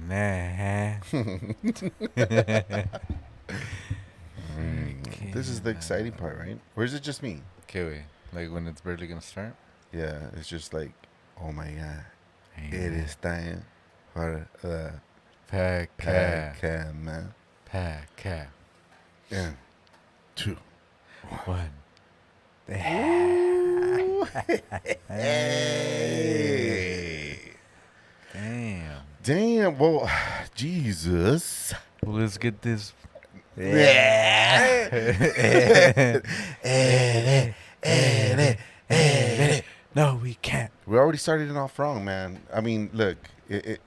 Nah. This is the exciting part, right? Or is it just me? Okay, wait. Like when it's barely gonna start? Yeah, it's just like, oh my god, it is time for the Podcast. podcast, man. Podcast. And 2, 1. Ooh. Hey. Damn. Damn. Well, Jesus. Well, let's get this. No, we can't. We already started it off wrong, man. I mean, look, it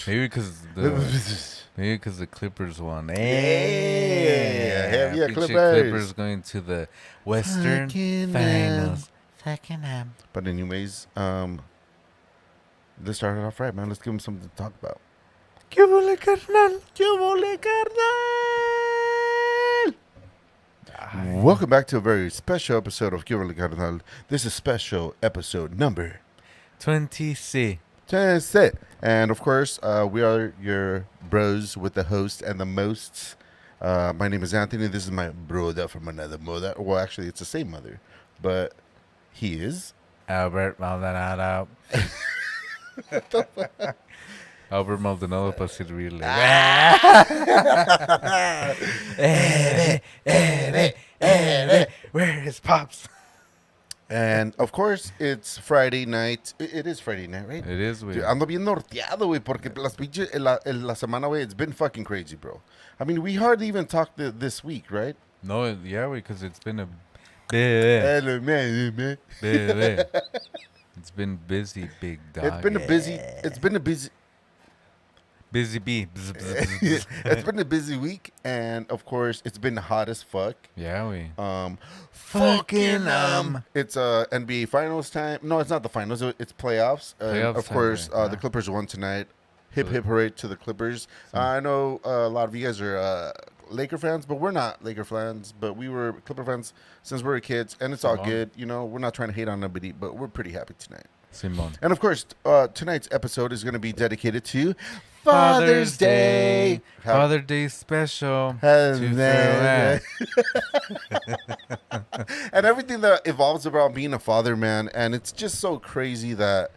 Maybe because the Clippers won. Yeah, hell yeah, Pinche Clippers. Clippers going to the Western Fucking Finals. But anyways, let's start it off right, man. Let's give them something to talk about. ¿Qué vole, carnal? Welcome back to a very special episode of Give It Carnal. This is special episode number 20C. 10. And of course, we are your bros with the host and the most. My name is Anthony. This is my brother from another mother. Well, actually, it's the same mother, but he is Albert Maldonado. Albert Maldonado para servirle. Where is Pops? And of course, it's Friday night. It is Friday night, right? It is Dude, weird. ando bien norteado, güey, porque las pinches, la semana, güey, it's been fucking crazy, bro. I mean, we hardly even talked this week, right? No, yeah, because it's been a Hello, man. It's been busy, big dog. It's been a busy busy bee. Bzz, bzz, bzz, bzz. it's been a busy week, and of course, it's been hot as fuck. Yeah, we. It's NBA Finals time. No, it's not the finals. It's playoffs. Playoffs Of time, course, right, the yeah. Clippers won tonight. Hip hooray to the Clippers. I know a lot of you guys are Laker fans, but we're not Laker fans. But we were Clipper fans since we were kids, and it's all Simone. good. You know, we're not trying to hate on nobody, but we're pretty happy tonight. Simon. And of course, tonight's episode is going to be dedicated to Father's Day. Father's Day special. Has To that- and everything that evolves around being a father, man. And it's just so crazy that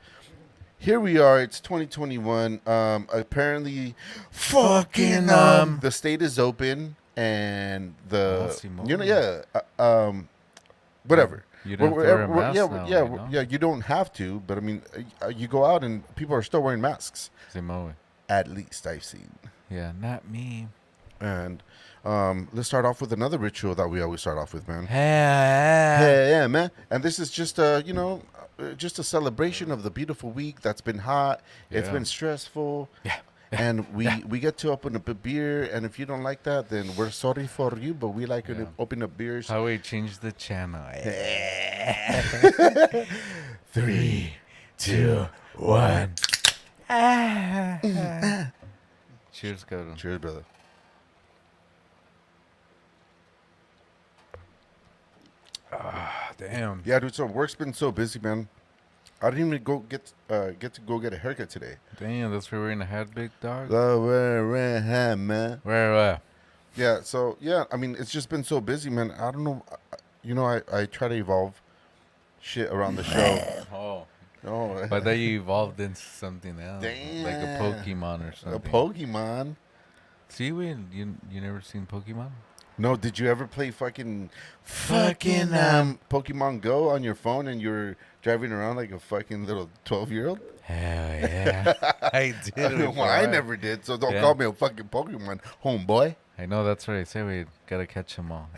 here we are. It's 2021. Apparently, fucking the state is open, and Oh, Simone. whatever. You don't wear a mask now, yeah, right, no? yeah. You don't have to, but I mean, you go out and people are still wearing masks. Simone. At least I've seen. Yeah, not me. And let's start off with another ritual that we always start off with, man. Hey. Yeah, man. And this is just just a celebration of the beautiful week that's been hot. It's Yeah. been stressful. Yeah. And we get to open up a beer, and if you don't like that, then we're sorry for you, but we like to Yeah. open up beers. How we change the channel. 3, 2, 1. Cheers, cabrón. Cheers, brother. Damn. Yeah, dude. So work's been so busy, man. I didn't even get to go get a haircut today. Damn, that's where we're in a hat, big dog. Man. Where? Yeah, so, yeah, I mean, it's just been so busy, man. I don't know. I try to evolve shit around the show. Oh. Oh, But then you evolved into something else. Like a Damn. Pokemon or a something. Pokemon. See, you never seen Pokemon? No, did you ever play fucking Pokemon Go on your phone and you're driving around like a fucking little 12-year-old? Hell yeah. I did. Well, I never did, so don't Yeah. call me a fucking Pokemon homeboy. I know, that's what I say. We gotta catch them all.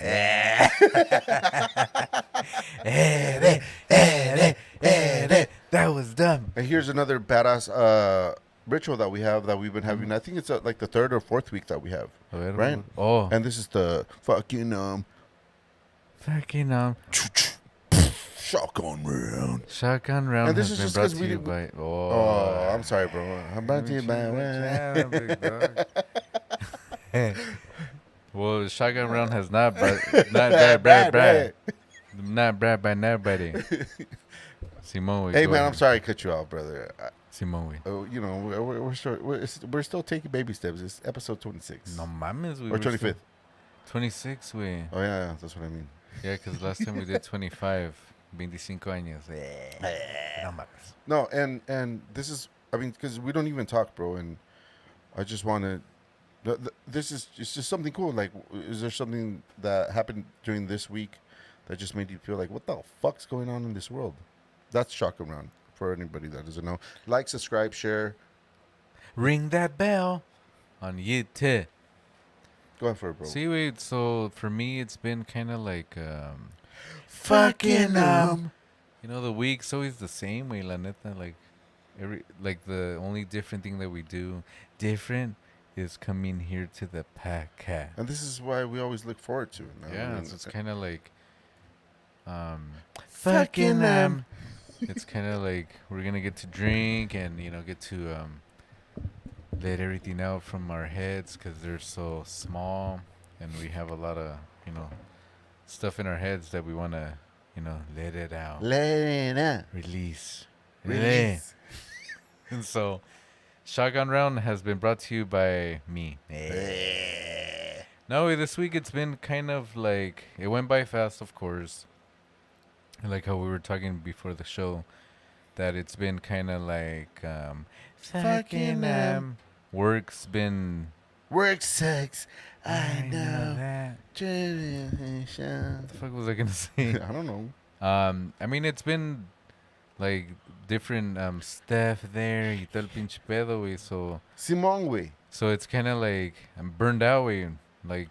That was dumb. And here's another badass ritual that we have that we've been having. I think it's like the 3rd or 4th week that we have. Right? Oh. And this is the fucking shotgun round. Shotgun round And this has is been just brought 'cause to we you did- by... Oh, I'm sorry, bro. I'm about to Well, shotgun round has not brought by nobody. Simone, Hey, go man, I'm ahead. sorry I cut you off, brother. Simón, güey. You know, we're still taking baby steps. It's episode 26 No mames, güey. or We're still 25th. 26, güey. Oh yeah, that's what I mean. Yeah, because last time we did 25. 25 años. No mames. No, and this is, I mean, because we don't even talk, bro, and I just want to. This is it's just something cool. Like, is there something that happened during this week that just made you feel like, what the fuck's going on in this world? That's Shock Around for anybody that doesn't know. Like, subscribe, share. Ring that bell on YouTube. Go ahead for it, bro. See, wait, so for me, it's been kind of like, Fucking you know, the week's always the same way, la neta. Like the only different thing that we do different is coming here to the podcast. And this is why we always look forward to it. Man. Yeah, I mean, so it's kind of like, fucking it's kind of like we're gonna get to drink and get to let everything out from our heads because they're so small and we have a lot of stuff in our heads that we want to let it out, Lena. release. Release. And so Shotgun Round has been brought to you by me. No, this week it's been kind of like, it went by fast, of course. Like how we were talking before the show, that it's been kind of like, Fucking, work's been. Work sex. I know. that. What What the fuck was I gonna say? I don't know. I mean, it's been like different stuff there. Y todo el pinche pedo, güey. Simón, güey. So it's kind of like I'm burned out, güey. Like,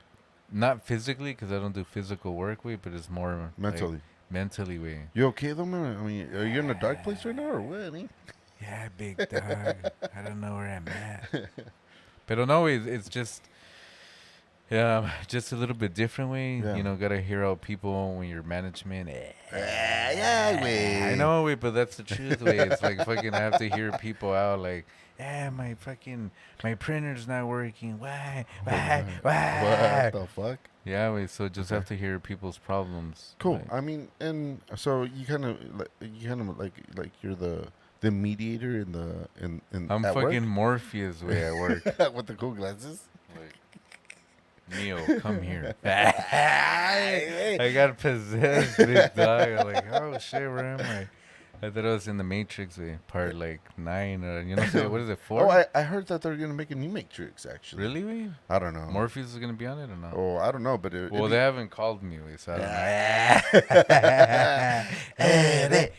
not physically, because I don't do physical work, güey, but it's more Mentally. Like, mentally, güey. You okay though, man? I mean, are you in a dark place right now or what? Eh? Yeah, big dog. I don't know where I'm at. But no, it's just, yeah, just a little bit different way. Yeah. You know, gotta hear out people when you're management. Yeah, güey. I know, way, but that's the truth, way. It's like fucking I have to hear people out like, yeah, my printer's not working. Why? What the fuck? Yeah, wait. So just have to hear people's problems. Cool. Like, I mean, and so you kind of like you're the mediator in I'm at fucking Morpheus way at work. work with the cool glasses. Like, Neo, come here. I got possessed, big dog. I'm like, oh shit, where am I? I thought I was in the Matrix, part like 9, or what is it, 4? Oh, I heard that they're gonna make a new Matrix actually. Really, we? I don't know. Morpheus is gonna be on it or not? Oh, I don't know, but Well, they haven't called me, so I don't know.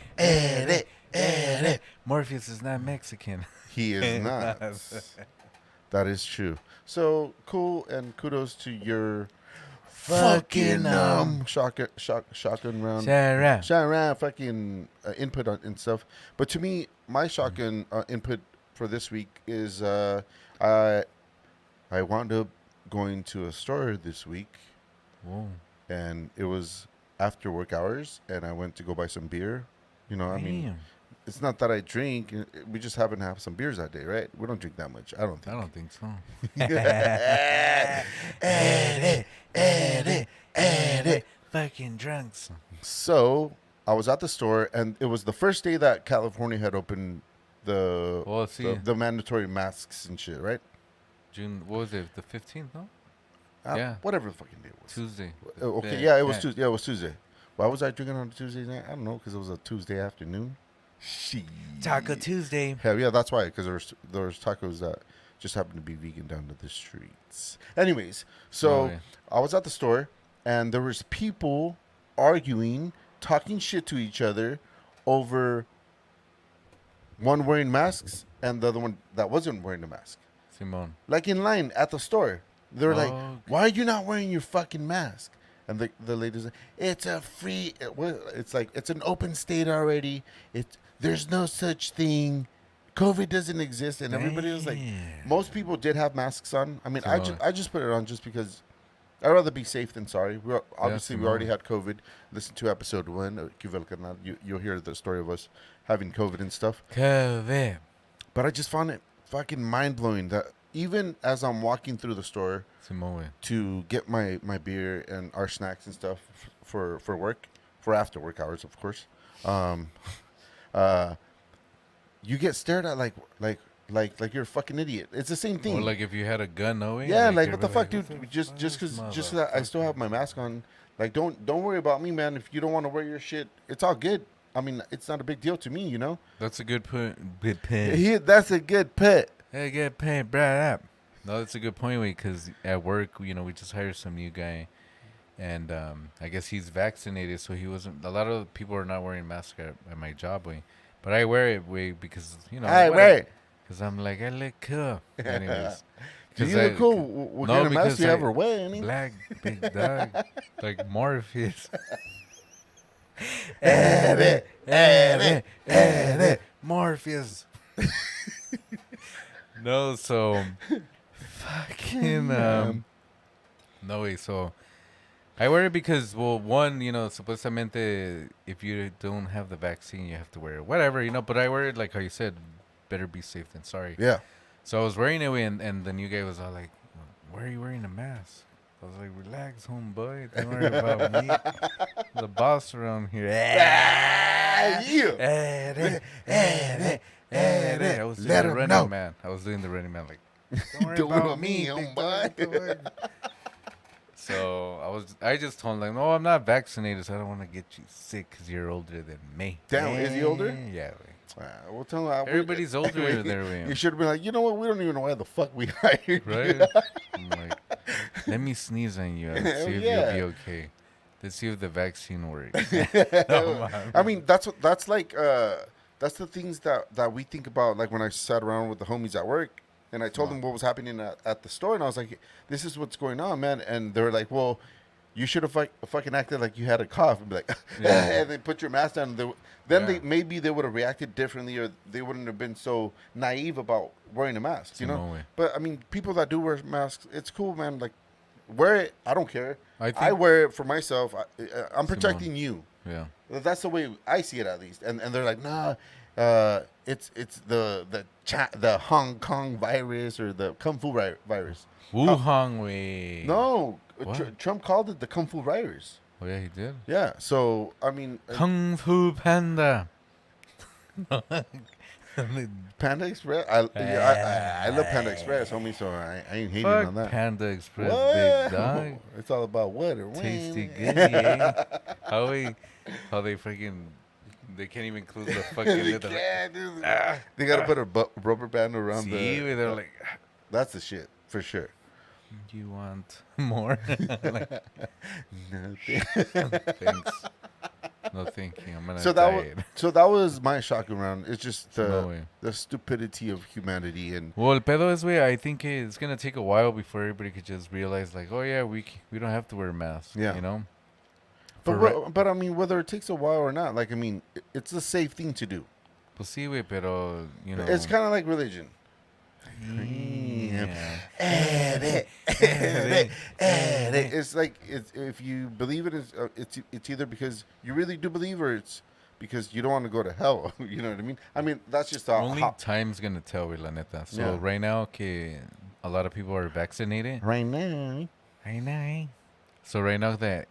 Edit. Morpheus is not Mexican. he is not. That is true. So cool, and kudos to your fucking shotgun round. Shotgun fucking input on and stuff. But to me, my shotgun input for this week is I wound up going to a store this week. Whoa. And it was after work hours, and I went to go buy some beer. You know, I mean, it's not that I drink. We just happen to have some beers that day, right? We don't drink that much. I don't think so. Edit. Fucking drunks. So I was at the store, and it was the first day that California had opened the mandatory masks and shit, right? June, what was it? The 15th, no? Yeah. Whatever the fucking day it was. Tuesday. Okay, yeah, it was Tuesday. Yeah, it was Tuesday. Why was I drinking on a Tuesday night? I don't know, because it was a Tuesday afternoon. Shit. Taco Tuesday. Hell yeah, that's why. Because there was tacos that just happened to be vegan down to the streets. Anyways, so I was at the store, and there was people arguing, talking shit to each other over one wearing masks and the other one that wasn't wearing a mask. Simone. Like in line at the store. They're like, why are you not wearing your fucking mask? And the lady's like, it's a free, it's like, it's an open state already. There's no such thing. COVID doesn't exist. And everybody was like, most people did have masks on. I mean, I just put it on just because I'd rather be safe than sorry. We already had COVID. Listen to episode 1. You'll hear the story of us having COVID and stuff. COVID. But I just found it fucking mind-blowing that even as I'm walking through the store to get my beer and our snacks and stuff for work, for after work hours, of course, you get stared at like you're a fucking idiot. It's the same Or thing. like if you had a gun, no way. Yeah, like they'd what be the fuck, "What dude? the Just fuck, just this cause just 'cause I still have my mask on. Like don't worry about me, man. If you don't want to wear your shit, it's all good. I mean, it's not a big deal to me, you know. That's a good point. Good point. That's a good pet. Hey, get paid, brad up. No, that's a good point, because at work, we just hired some new guy, and I guess he's vaccinated, so he wasn't. A lot of people are not wearing masks at my job, way, but I wear it, way, because Hey, whatever. wait. Because I'm like, I look cool. Anyways, Do because you look cool? What no, kind of mask because do you ever wear? Any? black big dog, like Morpheus. Morpheus. No, so fucking no way. So I wear it because, well, one, supuestamente if you don't have the vaccine, you have to wear it. Whatever, but I wear it like how you said, better be safe than sorry. Yeah. So I was wearing it, and the new guy was all like, "Why are you wearing a mask?" I was like, "Relax, homeboy. Don't worry about me. The boss around here." I was doing the running man. I was doing the running man, like, don't worry about me, homeboy. So I just told him, like, no, I'm not vaccinated, so I don't want to get you sick because you're older than me. Damn, is he older? Yeah. Well, tell him, Everybody's older there. You should have been like, you know what? We don't even know why the fuck we hired. Right? I'm like, let me sneeze on you and see if you'll be okay. Let's see if the vaccine works. I mean, that's the things that we think about. Like when I sat around with the homies at work, and I told them what was happening at the store, and I was like, "This is what's going on, man." And they were like, "Well, you should have fucking acted like you had a cough," and be like, and they put your mask down. Then maybe they would have reacted differently, or they wouldn't have been so naive about wearing a mask, you know. No way. But I mean, people that do wear masks, it's cool, man. Like, wear it. I don't care. I think wear it for myself. I'm protecting you. Yeah. That's the way I see it, at least. And they're like, nah, it's the Hong Kong virus or the Kung Fu virus. Wuhan way. No, Trump called it the Kung Fu virus. Oh yeah, he did. Yeah. So I mean, Kung Fu Panda. Panda Express. I love Panda Express, homie. So I ain't hating on that. Panda Express, What? big dog. It's all about what or when. Tasty goodie, eh? How they freaking, they can't even close the fucking lid. They gotta put a rubber band around they're like, that's the shit for sure. you want more? Like, No, thanks. No thinking. I'm gonna so that was my shocking round. It's just No way. the stupidity of humanity. And Well, el pedo is, way, I think it's gonna take a while before everybody could just realize, like, oh yeah, we don't have to wear masks. Yeah. You know. but I mean, whether it takes a while or not, like, I mean, it's a safe thing to do. Pues sí, güey, pero It's kind of like religion. Yeah. It's like if you believe it, it's either because you really do believe, or it's because you don't want to go to hell. You know what I mean? I mean, that's just Only time's gonna tell, güey, la neta. So Yeah. right now, a lot of people are vaccinated. right now. So right now that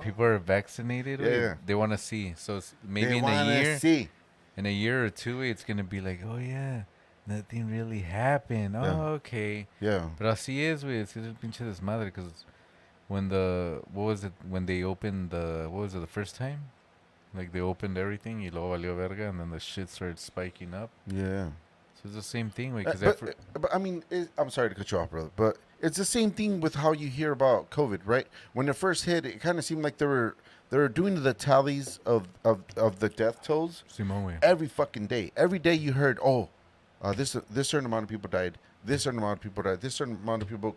people are vaccinated, Yeah. they want to see. So maybe They in a wanna year, see. or two, it's gonna be like, oh yeah, nothing really happened. Yeah. Oh, okay. Yeah. Pero así es, güey. Así es el pinche desmadre. Because when when they opened the first time? Like, they opened everything, y luego valió verga, and then the shit started spiking up. Yeah. So it's the same thing, güey. But I mean, I'm sorry to cut you off, brother, but it's the same thing with how you hear about COVID, right? When it first hit, it kind of seemed like they were doing the tallies of the death tolls Simón, güey. every fucking day. Every day you heard, this certain amount of people died, this certain amount of people died, this certain amount of people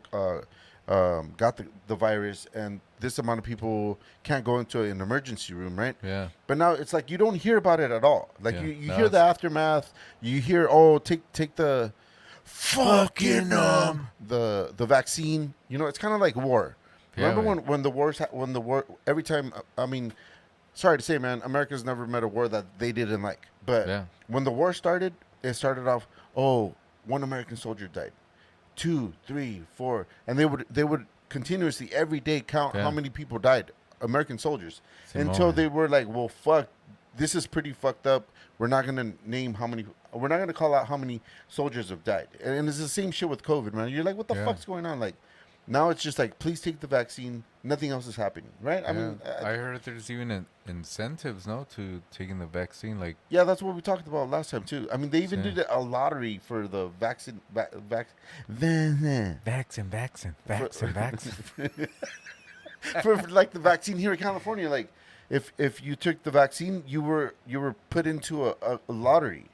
got the virus, and this amount of people can't go into an emergency room, right? Yeah. But now it's like you don't hear about it at all. Like, Yeah. you Now hear the aftermath. You hear, take the fucking the vaccine. You know, it's kind of like war. Yeah, Remember man. when the war every time. I mean, sorry to say, man, America's never met a war that they didn't like. But Yeah. when the war started, it started off. One American soldier died. 2, 3, 4, and they would continuously every day count Yeah. how many people died, American soldiers, Simón, until güey. they were like, well, fuck, this is pretty fucked up. We're not gonna name how many. We're not gonna call out how many soldiers have died. And it's the same shit with COVID, man. You're like, what the Yeah. fuck's going on? Like, now it's just like, please take the vaccine. Nothing else is happening, right? I Yeah. mean, I heard there's even incentives, no, to taking the vaccine. Like, yeah, that's what we talked about last time too. I mean, they even Yeah. did a lottery for the vaccine. Vaccine. vaccine. For like the vaccine here in California, like if you took the vaccine, you were put into a lottery.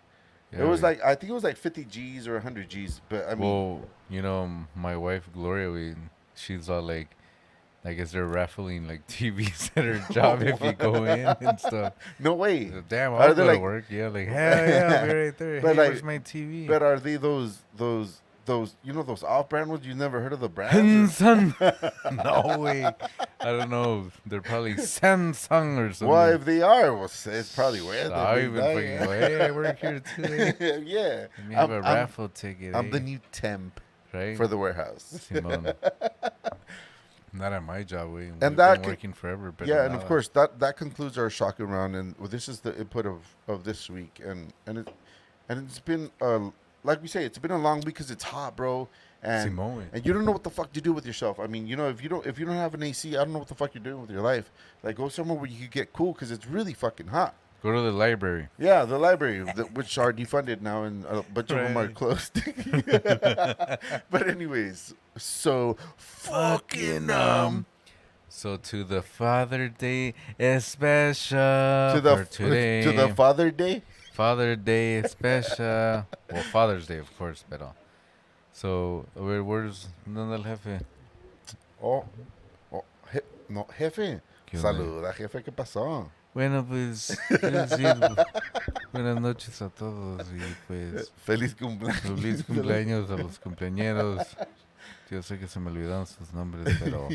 Yeah, It was like, I think it was like 50 G's or 100 G's, but I mean, well, my wife Gloria, she's all like, I guess they're raffling like TVs at her job if you go in and stuff. no way. Damn, Are I'll they go to like- work. Yeah, like hell yeah, I'll be right there. But Hey, like- where's my TV? But are they those those off-brand ones? You never heard of the brands? Samsung. No way. I don't know. They're probably Samsung or something. Well, if they are, well, it's probably worth it. I big even dog. fucking go, hey, I work here too. Yeah, Let me have a raffle ticket. I'm eh? the new temp right for the warehouse. Simon. Not at my job. We've that been could- working forever. But Yeah, and of course that concludes our shocking round, and well, this is the input of this week, and it's been like we say, it's been a long week because it's hot, bro, and Simone. and you don't know what the fuck to do with yourself. I mean, if you don't have an AC, I don't know what the fuck you're doing with your life. Like, go somewhere where you could get cool because it's really fucking hot. Go to the library. Yeah, the library, which are defunded now, and a bunch of them are Right. closed. But anyways, so fucking So to the Father Day special to the for today. to the Father Day. Father Day special. Well, Father's Day, of course, pero. So, where's ¿Dónde el jefe? Oh, no, jefe. ¿Qué onda? Saluda, jefe, ¿qué pasó? Bueno, pues, quiero decir, buenas noches a todos y pues, Feliz cumpleaños. feliz cumpleaños a los cumpleañeros. Yo sé que se me olvidaron sus nombres, pero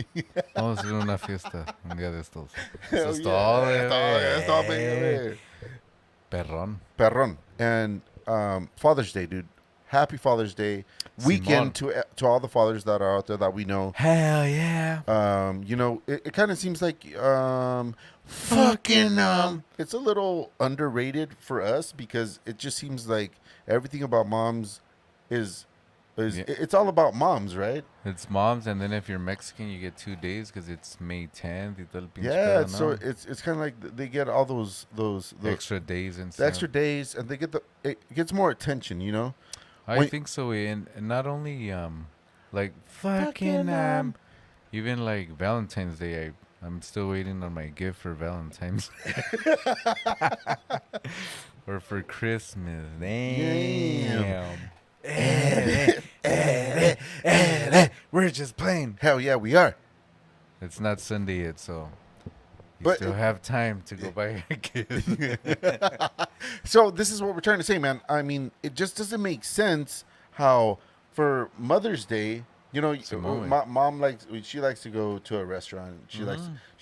vamos a hacer una fiesta un día de estos. Eso es Hell todo, yeah, bebé. es todo, baby. Perrón. Perrón. And Father's Day, dude. Happy Father's Day weekend to all the fathers that are out there that we know. Hell yeah. It kind of seems like fucking it's a little underrated for us because it just seems like everything about moms is Yeah. it's all about moms, right? It's moms, and then if you're Mexican, you get 2 days because it's May 10th. Y todo el pinche Yeah, pedo, so ¿no? it's kind of like they get all those Extra days and the stuff. extra days, and they get it gets more attention, you know. I when- think so, and not only like fucking even like Valentine's Day. I'm still waiting on my gift for Valentine's or for Christmas. Damn. We're just playing. Hell yeah, we are. It's not Sunday yet, so you But- still have time to go buy a gift. So this is what we're trying to say, man. I mean, it just doesn't make sense how for Mother's Day, Simone. mom likes to go to a restaurant. She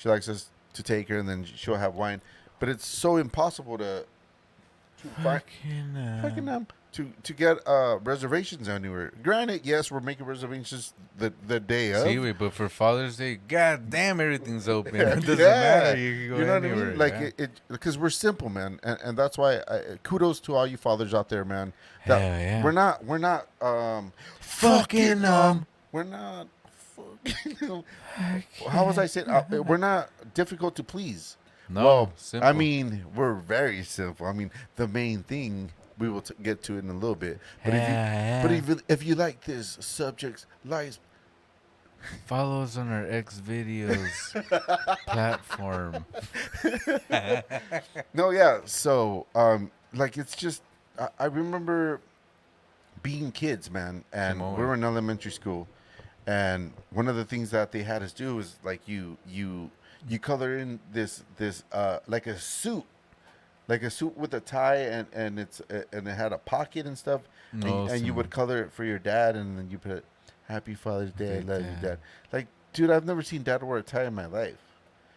likes us to take her, and then she'll have wine. But it's so impossible to find fucking to get reservations anywhere. Granted, yes, we're making reservations the day of. See, wait, but for Father's Day, god damn, everything's open. Yeah, It doesn't yeah. matter. You can go You know anywhere. what I mean? Like yeah. it because we're simple, man, and that's why kudos to all you fathers out there, man. That Hell yeah. We're not Fucking, we're not fucking how was I saying? We're not difficult to please. No, Well, simple. I mean, we're very simple. I mean, the main thing we will get to it in a little bit. But if you like this subjects, lies, Follow us on our X videos platform. no, yeah. So, like, it's just I remember being kids, man, and Simone. we were in elementary school, and one of the things that they had us do is like you color in this like a suit. Like a suit with a tie and it had a pocket and stuff, No, and you would color it for your dad, and then you put "Happy Father's Day, I Good love you, dad. Dad." Like, dude, I've never seen Dad wear a tie in my life.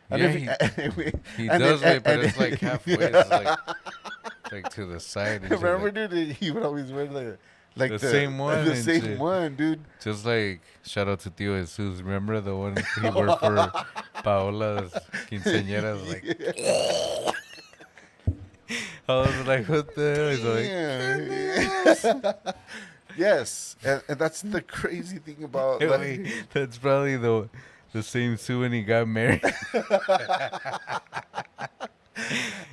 And Yeah, if he and does, then- but and- it's like halfway. It's like to the side. It's just Remember, like, dude, he would always wear like The same one the and same shit. one, dude. just like shout out to Tio Jesus. Remember the one he wore for Paola's quinceañeras? Like, I was like, what the hell? He's like, Yeah. Yes, and that's the crazy thing about hey, like. wait, that's probably the same Sue when he got married.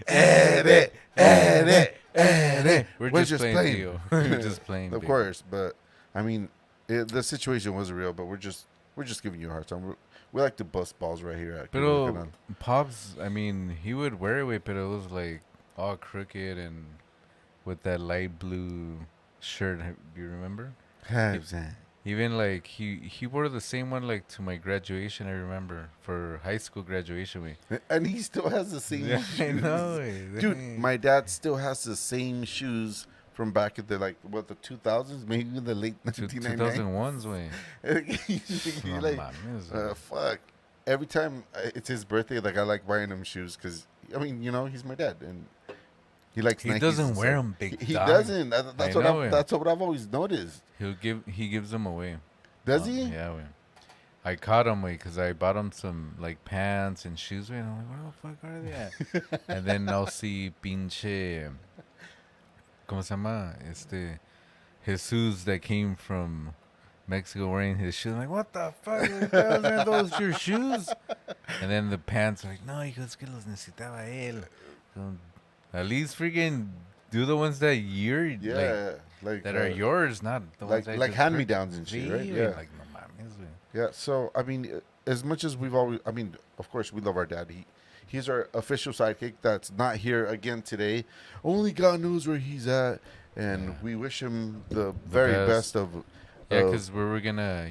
Edit, edit, edit. We're We're just just playing, playing. Theo. We're just playing, Of baby. course, but I mean, the situation wasn't real. But we're just giving you a hard time. We like to bust balls right here at Cuba Pero Canal. Pops, I mean, he would wear it, but it was like all crooked and with that light blue shirt. Do you remember? Even like he wore the same one like to my graduation. I remember for high school graduation week. And he still has the same Yeah, I shoes. know it. Dude, my dad still has the same shoes from back in the the 2000s, maybe the late 1999. 2001's way. He No like, mames, güey. fuck. Every time it's his birthday, like I like buying him shoes because I mean, he's my dad and he likes He Nikes doesn't and wear stuff. them, big He dog. doesn't. I know him. That's what I've always noticed. He gives them away. Does he? Yeah, way. I caught him because I bought him some like pants and shoes. And I'm like, where the fuck are they at? And then I'll see pinche, ¿cómo se llama? Jesus that came from Mexico wearing his shoes. I'm like, what the fuck? Are those your shoes? And then the pants are like, no, hijo, es que los necesitaba él. So, at least freaking do the ones that Yeah, like that are yours, not the ones that like just hand me downs and shit, right? Sí, Yeah. like no mames, güey. Yeah, so I mean, as much as we've always, I mean, of course, we love our dad. He's our official sidekick that's not here again today. Only God knows where he's at, and Yeah. we wish him the very best of. Yeah, because we were gonna,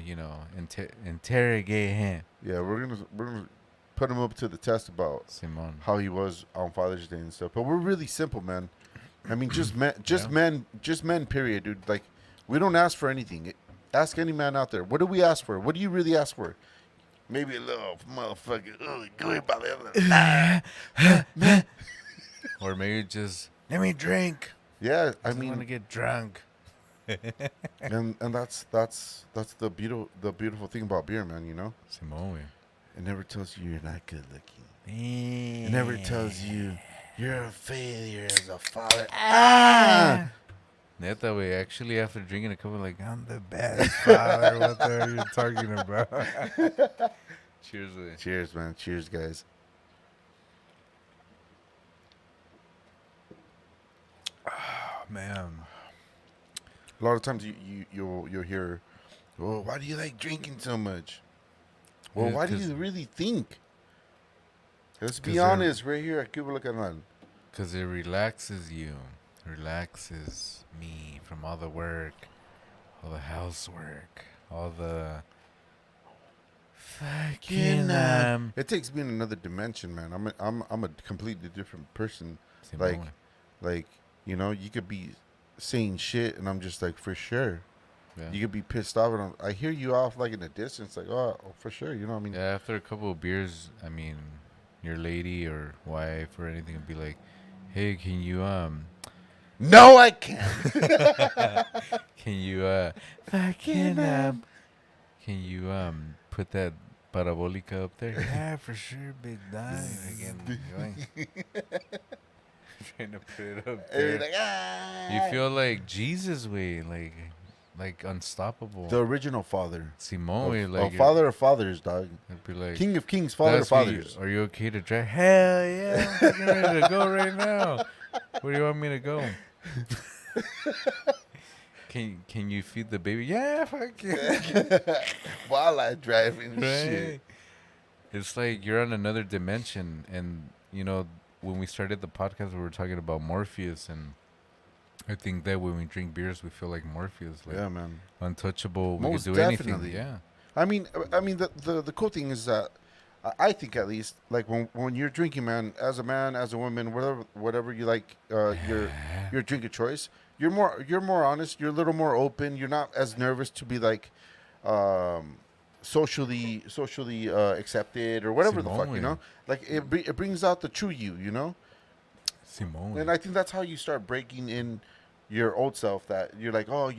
interrogate him. Yeah, we're gonna put him up to the test about Simon. how he was on Father's Day and stuff. But we're really simple, man. I mean, just men, Period, dude. Like, we don't ask for anything. Ask any man out there. What do we ask for? What do you really ask for? Maybe a little motherfucker. Or maybe just let me drink. Yeah, I I want to mean, get drunk. and that's the beautiful thing about beer, man. Simon, It never tells you you're not good looking. güey. It never tells you you're a failure as a father. Ah! Neta, güey. Actually, after drinking a couple, like, I'm the best father. What the hell are you talking about? Cheers, güey. Cheers, man. Cheers, guys. Oh, man. A lot of times you'll hear, "Oh, why do you like drinking so much?" Well, Yeah, why do 'cause- you really think? Let's 'Cause be they're- honest, right here at Cuba Canal. Because it relaxes you. Relaxes me from all the work, all the housework, all the fucking It takes me in another dimension, man. I'm a completely different person. Simón, Like you could be saying shit, and I'm just like, for sure. yeah. You could be pissed off, and I hear you off like in the distance, like, oh, for sure. You know what I mean? Yeah, after a couple of beers, I mean, your lady or wife or anything would be like, "Hey, can you No, I can't. can you can you put that parabolica up there?" Yeah, for sure, big dog. Again, trying to put it up And you're there. like, ah. You feel like Jesus way, like unstoppable. The original father. Simone way, like Father of fathers, dog. It'd be like, King of kings, father of "That's what you- fathers. Are you okay to drive?" Hell yeah, I'm fucking ready to go right now. Where do you want me to go? Can you feed the baby? Yeah, fuck yeah. While I drive and Right. shit. It's like you're on another dimension, and when we started the podcast, we were talking about Morpheus, and I think that when we drink beers, we feel like Morpheus, like Yeah, man. untouchable. We Most could do definitely. anything. Yeah. I mean, the cool thing is that I think at least like when you're drinking, man, as a woman, whatever you like, your drink of choice, you're more honest. You're a little more open. You're not as nervous to be like, socially accepted or whatever the fuck, Simone. Like it brings out the true you. Simone. And I think that's how you start breaking in your old self. That you're like, oh,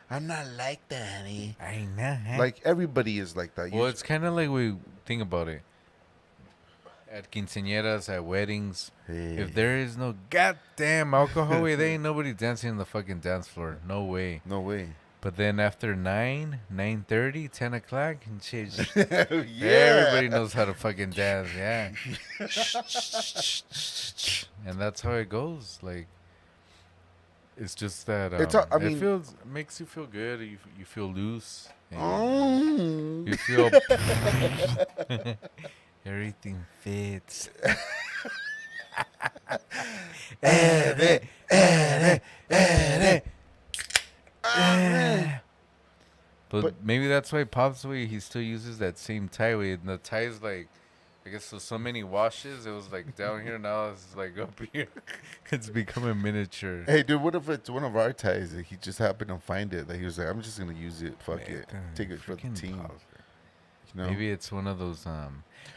I'm not like that, honey. I know. Like everybody is like that. Well, it's kind of like we think about it. At quinceañeras, at weddings. Hey, If there is no goddamn alcohol, way, there ain't nobody dancing on the fucking dance floor. No way. no way. But then after 9, 9:30, 10 o'clock, and shit, Yeah. everybody knows how to fucking dance. Yeah. And that's how it goes. Like, it's just that I it mean, feels makes you feel good. You feel loose. And mm. you feel everything fits. Eh, eh, eh, eh. But But maybe that's why Pop's way he still uses that same tie way. And the tie's like, I guess so many washes. It was like down here, now it's like up here. It's becoming miniature. hey, dude, what if it's one of our ties that he just happened to find it? That he was like, I'm just gonna use it. Fuck it, Neta, take it for the freaking team. Pop. You know? Maybe it's one of those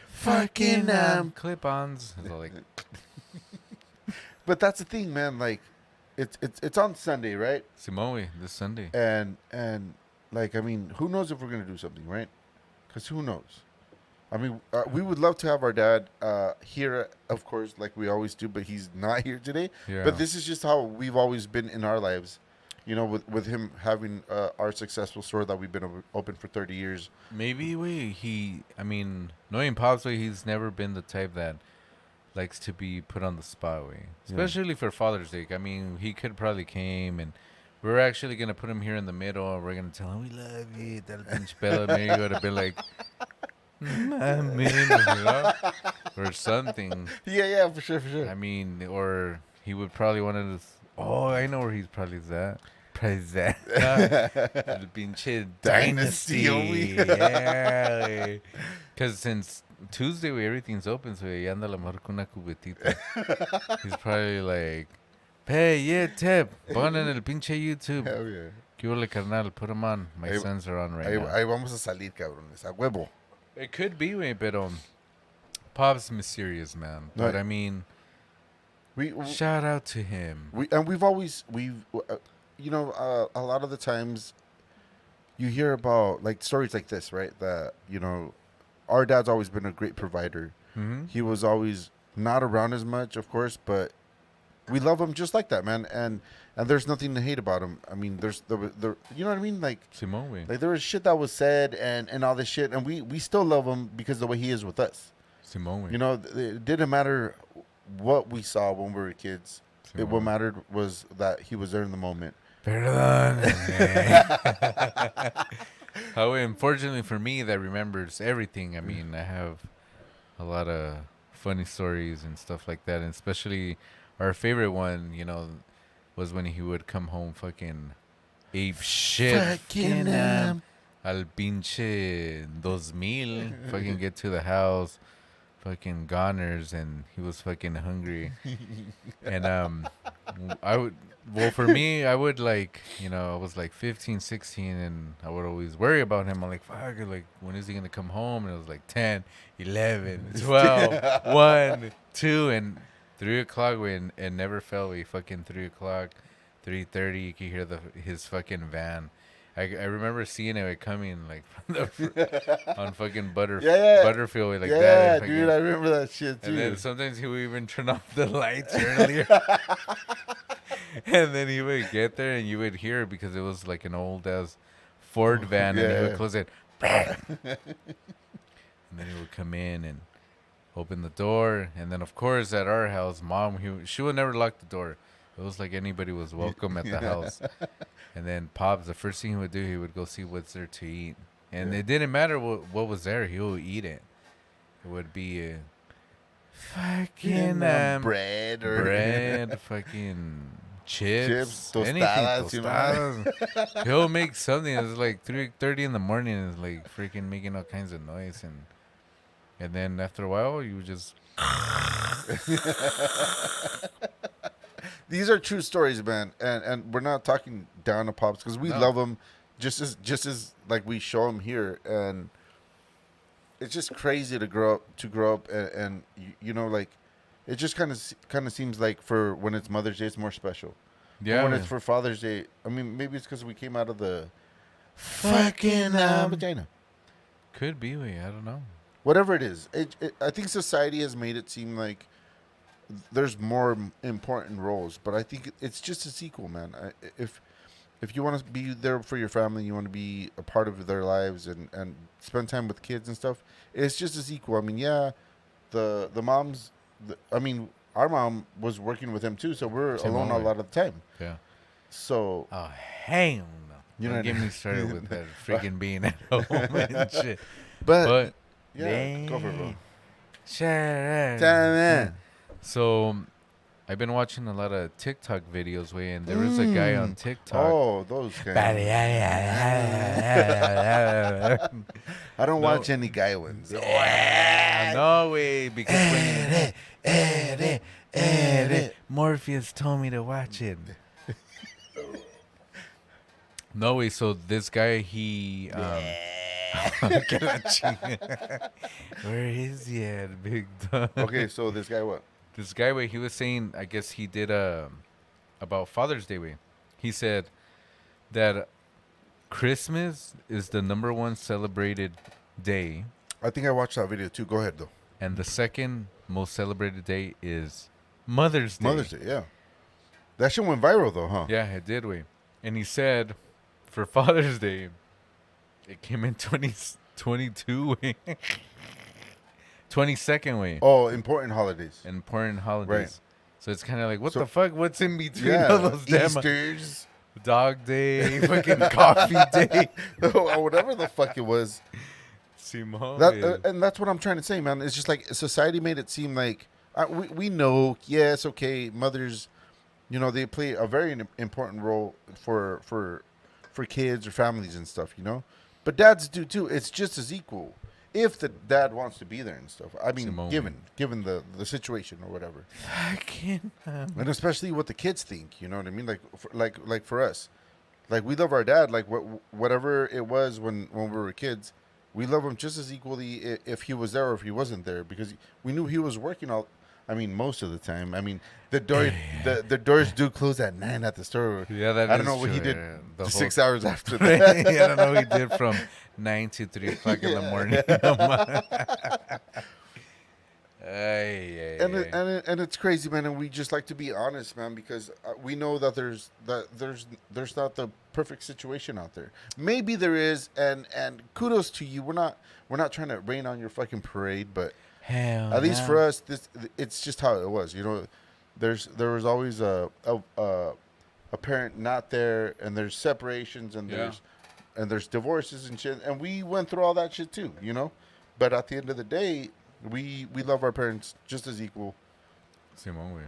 Fucking, clip-ons. It's all like, But that's the thing, man. Like, it's on Sunday, right? Simone, this Sunday. And like, I mean, who knows if we're gonna do something, right? Because who knows? I mean, we would love to have our dad here, of course, like we always do, but he's not here today. Yeah. But this is just how we've always been in our lives, you know, with him having our successful store that we've been open for 30 years. Maybe I mean, knowing Pop's way, he's never been the type that likes to be put on the spot way. Especially for Father's Day. I mean, he could probably came and we're actually going to put him here in the middle and we're going to tell him, we love you, tal pinche pelo. Maybe he would have been like, mami, you know? Or something. Yeah, for sure, for sure. I mean, or he would probably want to. Oh, I know where he's probably at. Present. El pinche Dynasty, dynasty. homie. Yeah. Because since Tuesday, everything's open, so ya anda a lo mejor con una cubetita. He's probably like, hey, yeah, tip. Pon en el pinche YouTube. Hell yeah. ¿Qué huele, carnal? Put them on. My Ahí- sons are on right Ahí, now. ahí vamos a salir, cabrones. A huevo. It could be, way, but Pop's mysterious, man. No, But I mean, we shout out to him. we've always you know, a lot of the times you hear about like stories like this, right? That, you know, our dad's always been a great provider. Mm-hmm. He was always not around as much, of course, but we love him just like that, man. And there's nothing to hate about him. I mean, there's the you know what I mean? Like Simone, way. there was shit that was said and all this shit, and we still love him because of the way he is with us. Simone, way. You know, it didn't matter what we saw when we were kids. Simone. What mattered was that he was there in the moment. Perdón. How unfortunately for me, that remembers everything. I mean, I have a lot of funny stories and stuff like that, and especially our favorite one, you know, was when he would come home fucking ape shit. Fucking, Al pinche 2000, fucking get to the house, fucking goners, and he was fucking hungry. And I would, well, for me, I would like, you know, I was like 15, 16, and I would always worry about him. I'm like, fuck, like, when is he gonna come home? And it was like 10, 11, 12, 1, 2, and 3 o'clock. When it never fell, we fucking 3 o'clock, 3:30. You could hear his fucking van. I remember seeing it coming like from on fucking Butterfield like yeah, that. dude, I remember that shit too. And then sometimes he would even turn off the lights earlier. And then he would get there and you would hear it because it was like an old ass Ford van, and he would close it. And then he would come in and open the door. And then of course at our house, mom, she would never lock the door. It was like anybody was welcome at the house. And then Pops, the first thing he would do, he would go see what's there to eat. And it didn't matter what was there, he would eat it. It would be fucking bread or bread, fucking chips, tostadas, anything, you know? tostadas. He'll make something. It's like 3:30 in the morning. And it's like freaking making all kinds of noise, and then after a while, you just. These are true stories, man, and we're not talking down to Pops because we love him, just as like we show him here, and it's just crazy to grow up and you know, like it just kind of seems like for when it's Mother's Day it's more special. Yeah. But when it's for Father's Day, I mean, maybe it's because we came out of the fucking vagina. Could be, I don't know. whatever it is. I think society has made it seem like there's more important roles, but I think it's just as equal, man. If you want to be there for your family, you want to be a part of their lives and spend time with kids and stuff, it's just as equal. I mean, yeah, the moms. I mean, our mom was working with him too, so we're alone a Simone. lot of the time. Yeah. So Oh, hell no. you know, Don't what I get me mean? started with that freaking being at home and shit. But But, yeah, go for it, bro. shit. So, I've been watching a lot of TikTok videos, way, and there was a guy on TikTok. Oh, those kind. I don't No. watch any guy ones. No way, because when Morpheus told me to watch it. No way. So this guy, he where is he at, big dog? Okay, so this guy what? This guy, way, he was saying, I guess he did about Father's Day, way. He said that Christmas is the number one celebrated day, I think I watched that video too. Go ahead though. and the second most celebrated day is Mother's Day. Mother's Day, yeah. That shit went viral though, huh? Yeah, it did, way. And he said for Father's Day, it came in 2022 way. 22nd way. Oh, important holidays. Important holidays. Right. So it's kind of like, what So- the fuck? What's in between Yeah, all those damn Easter's, Dog Day, fucking Coffee Day? or whatever the fuck it was. Simone. And that's what I'm trying to say, man. It's just like society made it seem like we know, yes, okay, mothers, you know, they play a very important role for kids or families and stuff, you know. But dads do too. It's just as equal if the dad wants to be there and stuff. I mean, Simone. given the situation or whatever, I can't. and especially what the kids think. You know what I mean? Like for us, like we love our dad. Like whatever it was when we were kids, we love him just as equally if he was there or if he wasn't there, because we knew he was working all. I mean, most of the time. I mean, the doors do close at 9 at the store. Yeah, that I don't is know what he true, did yeah. the The 6 whole- hours after that. I don't know what he did from 9 to 3 o'clock in the morning. And it's crazy, man. And we just like to be honest, man, because we know that there's not the perfect situation out there. Maybe there is, and kudos to you. We're not trying to rain on your fucking parade, but Hell at least no. for us, it's just how it was. You know, there was always a parent not there, and there's separations, and Yeah. there's divorces and shit, and we went through all that shit too. You know, but at the end of the day, we love our parents just as equal. Simone, way.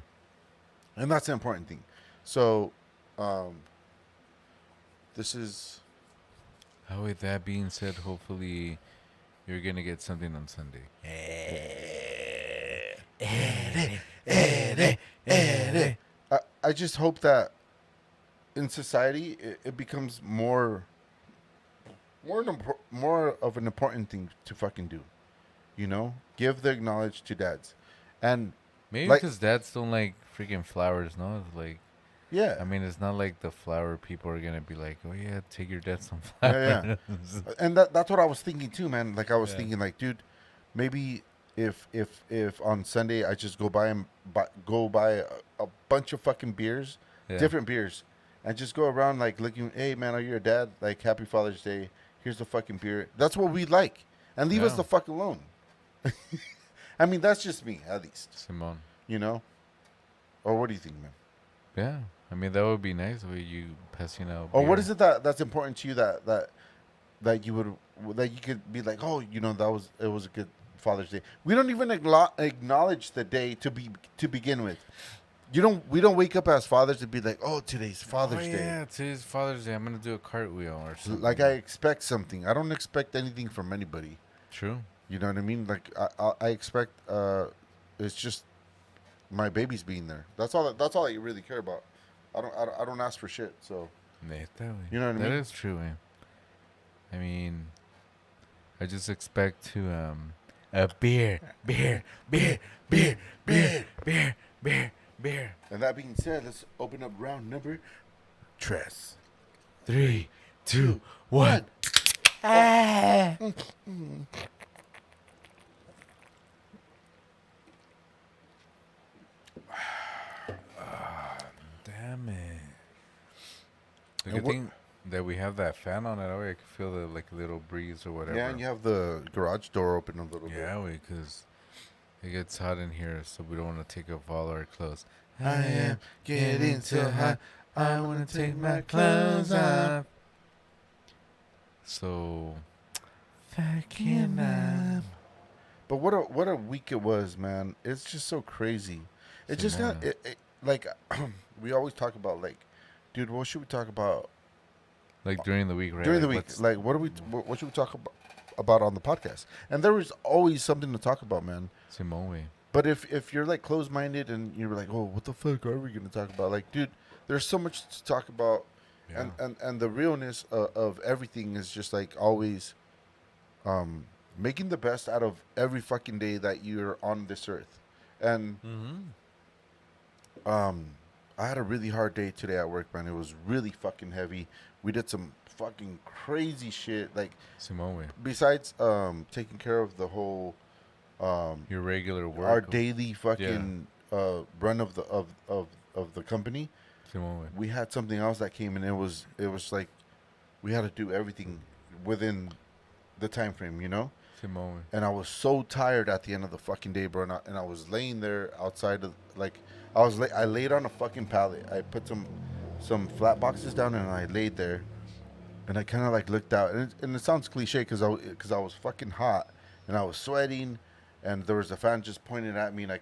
And that's the important thing. So, this is With that being said, hopefully you're gonna get something on Sunday. I just hope that in society it becomes more of an important thing to fucking do. You know, give the acknowledge to dads, and Maybe Like- because dads don't like freaking flowers, no? It's like, yeah, I mean, it's not like the flower people are gonna be like, oh yeah, take your dad some Yeah, flowers. and that's what I was thinking too, man. Like I was Yeah. thinking, like, dude, maybe if on Sunday I just go buy a bunch of fucking beers, Yeah. different beers, and just go around like looking, hey man, are you a dad? Like, happy Father's Day. Here's the fucking beer. That's what we like, and leave us Yeah. the fuck alone. I mean, that's just me, at least, Simone. you know. Or what do you think, man? Yeah, I mean that would be nice. Where you passing out. Or what beer. is it that's important to you that you could be like, oh, you know, it was a good Father's Day. We don't even acknowledge the day to begin with. We don't wake up as fathers to be like, oh, today's Father's oh, Day. yeah, today's Father's Day. I'm gonna do a cartwheel or something. Like, I expect something. I don't expect anything from anybody. True. You know what I mean? Like I expect it's just my babies being there. That's all I really care about. I don't ask for shit. So Neta, güey. You know what I mean? That is true, man. I mean, I just expect to a beer. and that being said, let's open up round number tres. 3, 2, 1. mames. The And good what? thing that we have that fan on it, that way I can feel the like little breeze or Yeah, whatever. and you have the garage door open a little bit. Yeah, because it gets hot in here, so we don't want to take off all our clothes. I am getting so hot. I wanna take my clothes off. So, Fucking But what a week it was, man. It's just so crazy. It just not Simona. like we always talk about like, dude, what should we talk about Like during the week, right? during Like the week? what's Like what should we talk about on the podcast? And there was always something to talk about, man. Simone? But if you're like closed minded and you're like, oh, what the fuck are we gonna talk about? Like, dude, there's so much to talk about, Yeah. and the realness of everything is just like always, making the best out of every fucking day that you're on this earth. And Mm-hmm. I had a really hard day today at work, man. It was really fucking heavy. We did some fucking crazy shit. Like Simone. besides taking care of the whole Your regular work. our daily fucking run of the company, Simone. we had something else that came and it was like we had to do everything within the time frame, you know? Simone. And I was so tired at the end of the fucking day, bro. And I was laying there outside of like I laid on a fucking pallet. I put some flat boxes down and I laid there, and I kind of like looked out, and it sounds cliche because I was fucking hot and I was sweating, and there was a fan just pointing at me, and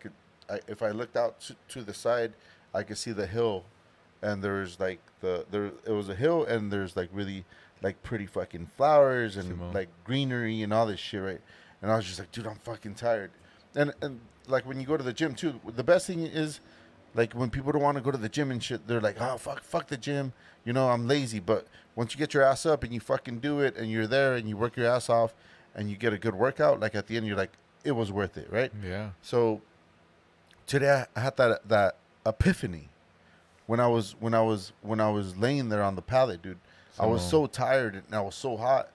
if I looked out to the side, I could see the hill, and there's like it was a hill, and there's like really like pretty fucking flowers and Simone. like greenery and all this shit, right? And I was just like, dude, I'm fucking tired. And like when you go to the gym too, the best thing is like when people don't want to go to the gym and shit, they're like, oh fuck the gym, you know, I'm lazy. But once you get your ass up and you fucking do it and you're there and you work your ass off and you get a good workout, like at the end you're like, it was worth it, right? Yeah. So today I had that epiphany when I was laying there on the pallet, dude. I was Simone. so tired and I was so hot,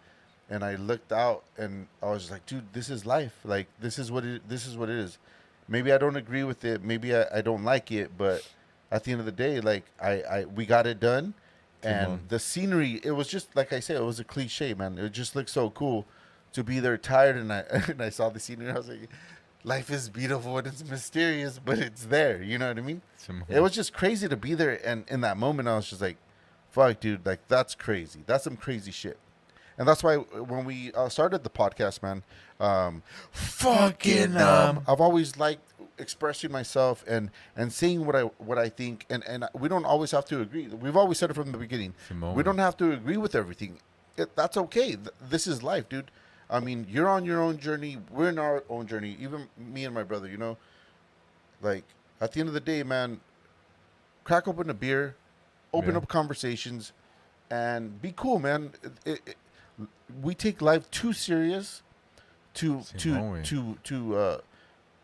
and I looked out and I was just like, dude, this is life. Like this is what it is. Maybe I don't agree with it. Maybe I don't like it, but at the end of the day, like we got it done, and Simone. the scenery. It was just like I said, it was a cliche, man. It just looked so cool to be there tired, and I and I saw the scenery. I was like, life is beautiful and it's mysterious, but it's there. You know what I mean? Simone. It was just crazy to be there, and in that moment, I was just like, "Fuck, dude! Like that's crazy. That's some crazy shit." And that's why when we started the podcast, man, I've always liked expressing myself and saying what I think, and we don't always have to agree. We've always said it from the beginning. Simone. We don't have to agree with everything. That's okay. This is life, dude. I mean, you're on your own journey. We're in our own journey. Even me and my brother, you know, like at the end of the day, man, crack open a beer, open Yeah. up conversations, and be cool, man. We take life too serious Simone. to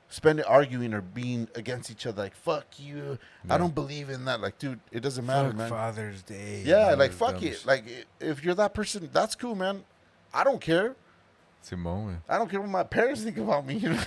spend it arguing or being against each other. Like fuck you, I Yeah. don't believe in that. Like, dude, it doesn't matter, Fuck man. Father's Day. Yeah, All like this fuck dumb it. Like if you're that person, that's cool, man. I don't care. Simone. I don't care what my parents think about me. You know?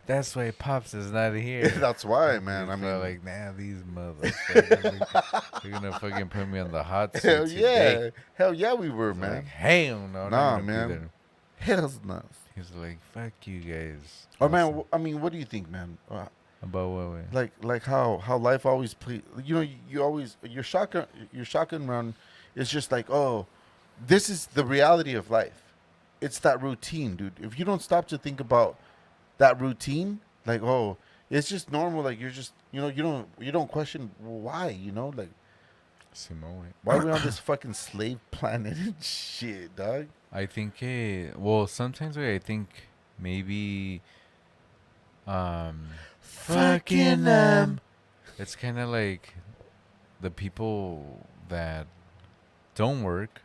That's why Pops is not here. That's why, man. I He's mean, probably like, nah, these motherfuckers. They're gonna fucking put me on the hot seat hell today. yeah, hell yeah, we were, He's man. like, hell no, I'm Nah, not gonna man. be there. Hell's nuts. He's like, fuck you guys. Oh man, Awesome. I mean, what do you think, man? About what way? Like how life always play. You know, you always your shotgun run is just like, oh, this is the reality of life. It's that routine, dude. If you don't stop to think about that routine, like, oh, it's just normal. Like you're just, you know, you don't question why. You know, like Simone. why are we on this fucking slave planet and shit, dog? I think, well, sometimes I think maybe, Fucking it's kind of like the people that don't work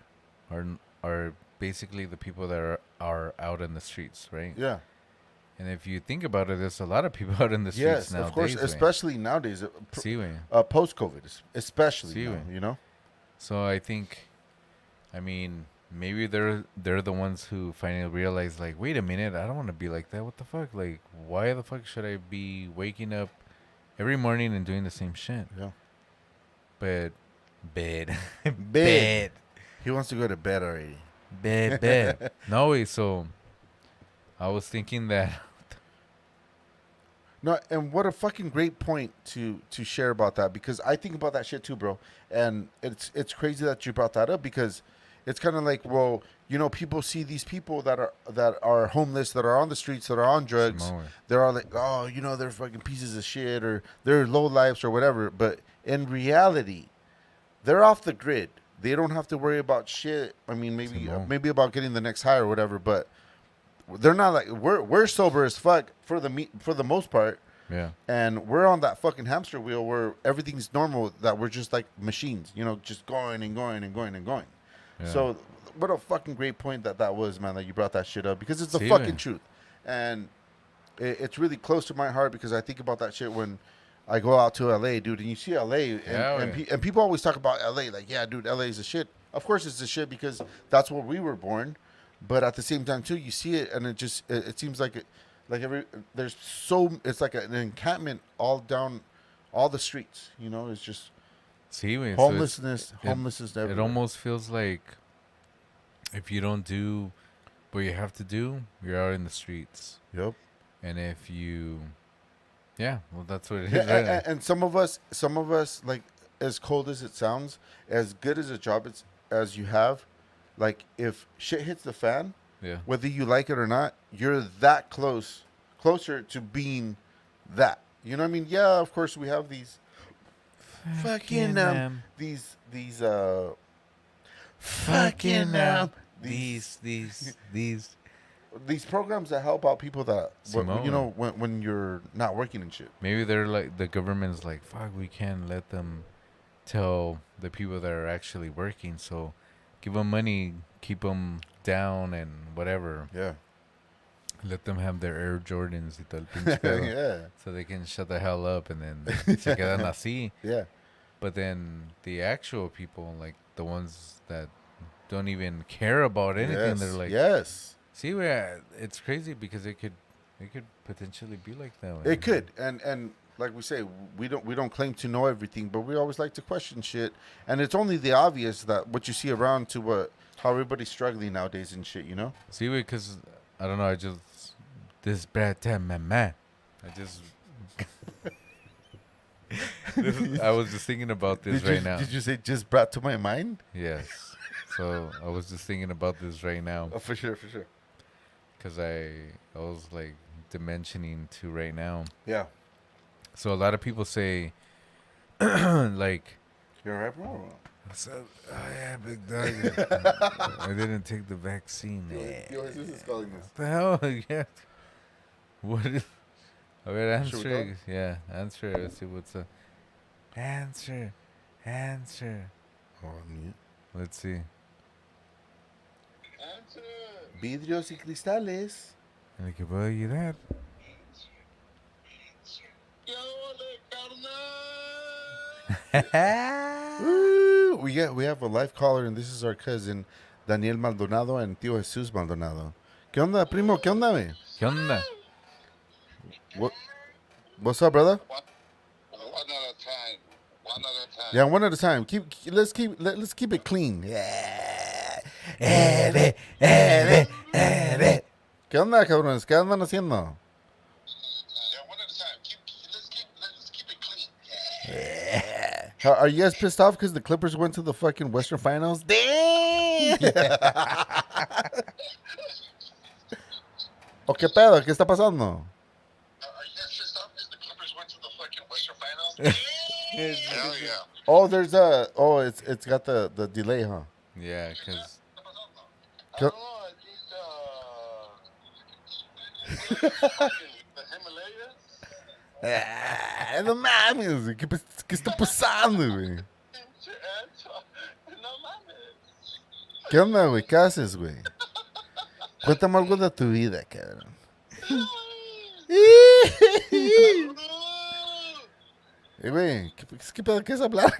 are basically the people that are out in the streets, right? Yeah. And if you think about it, there's a lot of people out in the streets Yes, nowadays. of course, güey. especially nowadays. Sí, güey. Post-COVID, especially, Sí, now, güey. you know. So I think, I mean, maybe they're the ones who finally realize, like, wait a minute, I don't want to be like that. What the fuck? Like, why the fuck should I be waking up every morning and doing the same shit? Yeah. But bed, Bed. bed, He wants to go to bed already. bed. No way. So I was thinking that. No, and what a fucking great point to share about that, because I think about that shit too, bro. And it's crazy that you brought that up, because it's kind of like, well, people see these people that are homeless, that are on the streets, that are on drugs. Samoa. They're all like, oh, they're fucking pieces of shit, or they're low lives or whatever. But in reality, they're off the grid. They don't have to worry about shit. I mean, maybe Samoa. maybe about getting the next high or whatever, but they're not like we're sober as fuck for the most part, Yeah. and we're on that fucking hamster wheel where everything's normal, that we're just like machines, just going and going and going and going. Yeah. So what a fucking great point that was, man, that you brought that shit up, because it's the See, fucking man. truth. And it's really close to my heart, because I think about that shit when I go out to LA, dude, and you see LA, Yeah, and people always talk about LA, like, yeah, dude, LA is the shit. Of course it's the shit, because that's where we were born. But at the same time too, you see it, and it seems like it's like an encampment all down all the streets. It's just See, man. homelessness, it, homelessness it everywhere. almost feels like if you don't do what you have to do, you're out in the streets. Yep. And if you, yeah, well, that's what it is. Yeah, Right? and some of us, like, as cold as it sounds, as good as a job as you have, like, if shit hits the fan, Yeah. whether you like it or not, you're that closer to being that. You know what I mean? Yeah, of course we have these fucking these fucking these. these programs that help out people that Simone. when you're not working and shit. Maybe they're like, the government's like, fuck, we can't let them tell the people that are actually working. So give them money, keep them down and whatever. Yeah. Let them have their Air Jordans y tal pinche pedo, Yeah. so they can shut the hell up and then se quedan así. Yeah. But then the actual people, like the ones that don't even care about anything, Yes. they're like, yes. see, it's crazy because it could potentially be like that. It could, and like we say, we don't claim to know everything, but we always like to question shit. And it's only the obvious that what you see around to how everybody's struggling nowadays and shit. See, because I don't know, I just this bad time, man. I just I was just thinking about this right now. Did you say just brought to my mind? Yes. So I was just thinking about this right now. Oh, for sure, for sure. Because I was like dimensioning to right now. Yeah. So a lot of people say, like, You're right, bro. what's up? Oh yeah, big dog. I didn't take the vaccine. Yo, Jesus is calling this. What the hell? Yeah. What is? I mean, Should we answer. go? Yeah, answer. Let's see what's up. Answer. Oh, mute. Let's see. Vidrios y cristales. ¿En qué puedo ayudar? Woo! We have a live caller, and this is our cousin Daniel Maldonado and Tío Jesús Maldonado. ¿Qué onda, primo? ¿Qué onda, güey? ¿Qué onda? What's up, brother? One at a time. One at a time. Yeah, one at a time. Let's keep it clean. Yeah. ¿Qué onda, cabrones? ¿Qué andan haciendo? Yeah, one at a time. Let's keep it clean. Are you guys pissed off because the Clippers went to the fucking Western Finals? Damn! ¿O qué pedo? ¿Qué está pasando? Are you guys pissed off because the Clippers went to the fucking Western Finals? Hell yeah. It's got the delay, huh? Yeah, because I don't know. I think the Himalayas. No mames, güey. ¿Qué está pasando, güey? No mames. ¿Qué onda, güey? ¿Qué haces, güey? Cuéntame algo de tu vida, cabrón. Güey, ¿qué pedo? ¿Qué es hablar?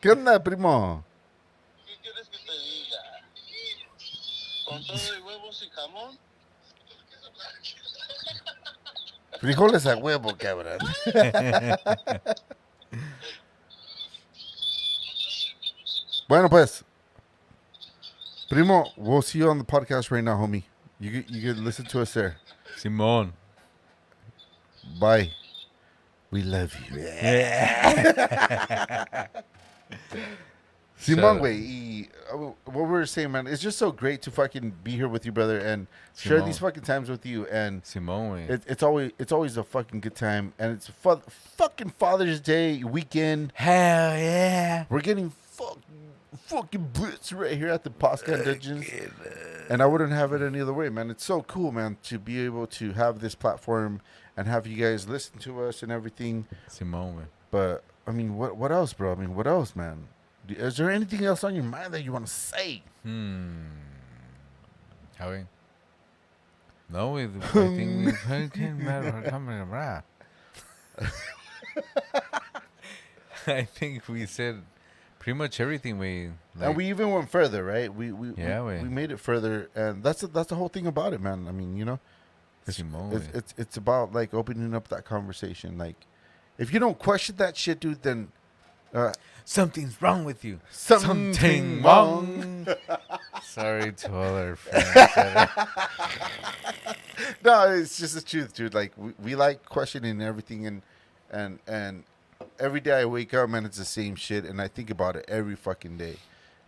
¿Qué onda, primo? Frijoles a huevo, cabrón. Bueno, pues, primo, we'll see you on the podcast right now, homie. You can listen to us there. Simón. Bye. We love you. Simón, güey, y what we were saying, man, it's just so great to fucking be here with you, brother, and share Simón. these fucking times with you. And Simón, güey. it's always a fucking good time, and it's fucking Father's Day weekend. Hell yeah. We're getting fucking blitz right here at the Pasca Dungeons, and I wouldn't have it any other way, man. It's so cool, man, to be able to have this platform and have you guys listen to us and everything. Simón, güey. But I mean, what else, bro? I mean, what else, man? Is there anything else on your mind that you want to say? How No, I think we fucking matter coming around. I think we said pretty much everything we. Like, And we even went further, right? We made it further, and that's the whole thing about it, man. I mean, you know, it's about like opening up that conversation. Like, if you don't question that shit, dude, then something's wrong with you. Something wrong. Sorry to all our friends. No, it's just the truth, dude. Like we like questioning everything, and every day I wake up, man, it's the same shit, and I think about it every fucking day.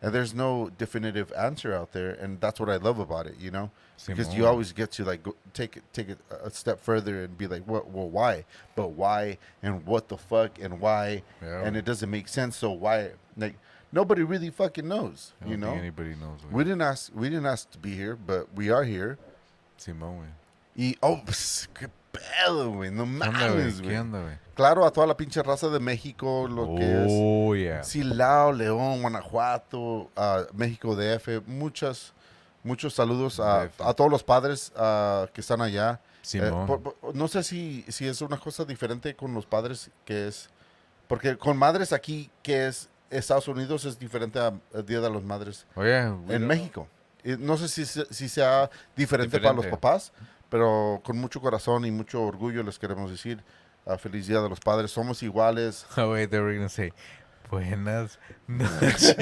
And there's no definitive answer out there, and that's what I love about it, you know? Because you always get to like take it a step further and be like, what? Well, why? But why? And what the fuck? And why? Yeah. And it doesn't make sense. So why? Like nobody really fucking knows, I don't you know? think anybody knows. We didn't ask to be here, but we are here. Simón, güey. Y pues, qué pedo, güey. No mames, ¿Qué güey. onda, güey? Claro, a toda la pinche raza de México, lo que es Oh, yeah. Silao, León, Guanajuato, México DF, muchos saludos a todos los padres que están allá. Simón. No sé si es una cosa diferente con los padres, que es, porque con madres aquí, que es Estados Unidos, es diferente al Día de las Madres en México. No sé si sea diferente para los papás, pero con mucho corazón y mucho orgullo les queremos decir feliz Día de los Padres. Somos iguales. Oh, wait, they were going to say, buenas noches.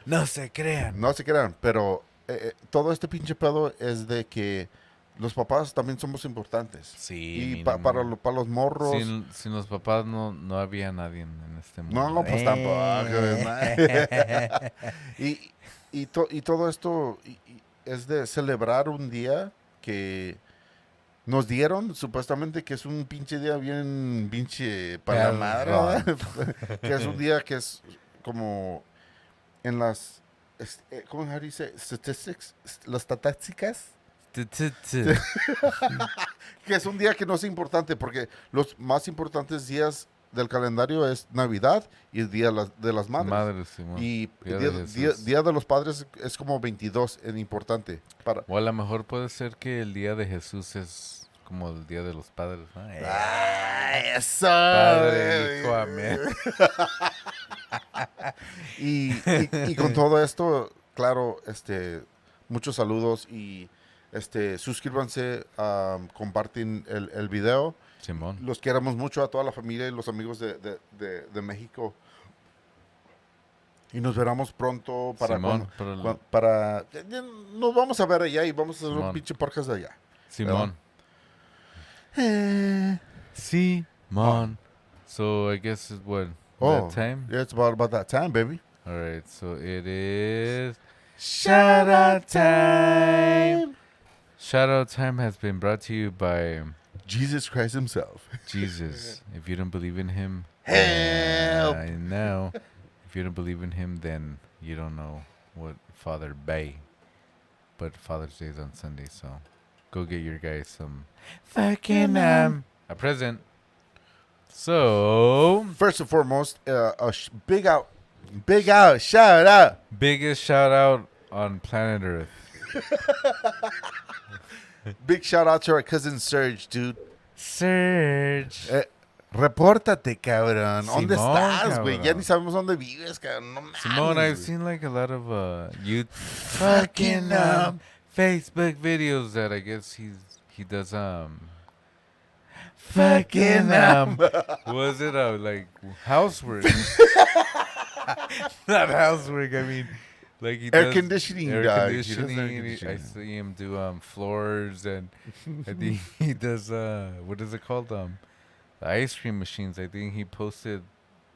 No se crean. No se crean, pero todo este pinche pedo es de que los papás también somos importantes. Sí. Y para los morros. Sin los papás no había nadie en este mundo. No, pues tampoco. y todo esto es de celebrar un día que nos dieron, supuestamente que es un pinche día bien pinche para la madre, ¿verdad? Que es un día que es como en las, ¿cómo se dice? Statistics, las estadísticas. Que es un día que no es importante porque los más importantes días del calendario es Navidad y el Día de las Madres. Y día de los Padres es como 22 en importante. O a lo mejor puede ser que el Día de Jesús es como el Día de los Padres, ¿no? ¡Ay, eso! Padre, hijo, amén. y con todo esto, claro, muchos saludos y suscríbanse, comparten el video. Simón. Los queremos mucho a toda la familia y los amigos de México. Y nos veremos pronto para Simón, nos vamos a ver allá y vamos a hacer Simón. un pinche podcast de allá. Simón. Simón. So I guess it's what? That time? Yeah, it's about that time, baby. All right, so it is shout out time. Shout out time has been brought to you by Jesus Christ himself. Jesus. If you don't believe in him, help. I know. If you don't believe in him, then you don't know what Father Bay. But Father's Day is on Sunday, so go get your guys some fucking a present. So first and foremost, big out, shout out. Biggest shout out on planet Earth. Big shout out to our cousin Serge, dude. Serge. Repórtate, cabrón. ¿Dónde Simón, estás, güey? Ya cabrón. ni sabemos dónde vives, cabrón. No mames, Simone, I've güey. seen like a lot of you Fucking, Facebook videos that I guess he does fucking, was it like housework? Not housework. I mean, like he Air does conditioning, air dog. He does air conditioning. I conditioning. see him do floors, and I think he does what is it called the ice cream machines. I think he posted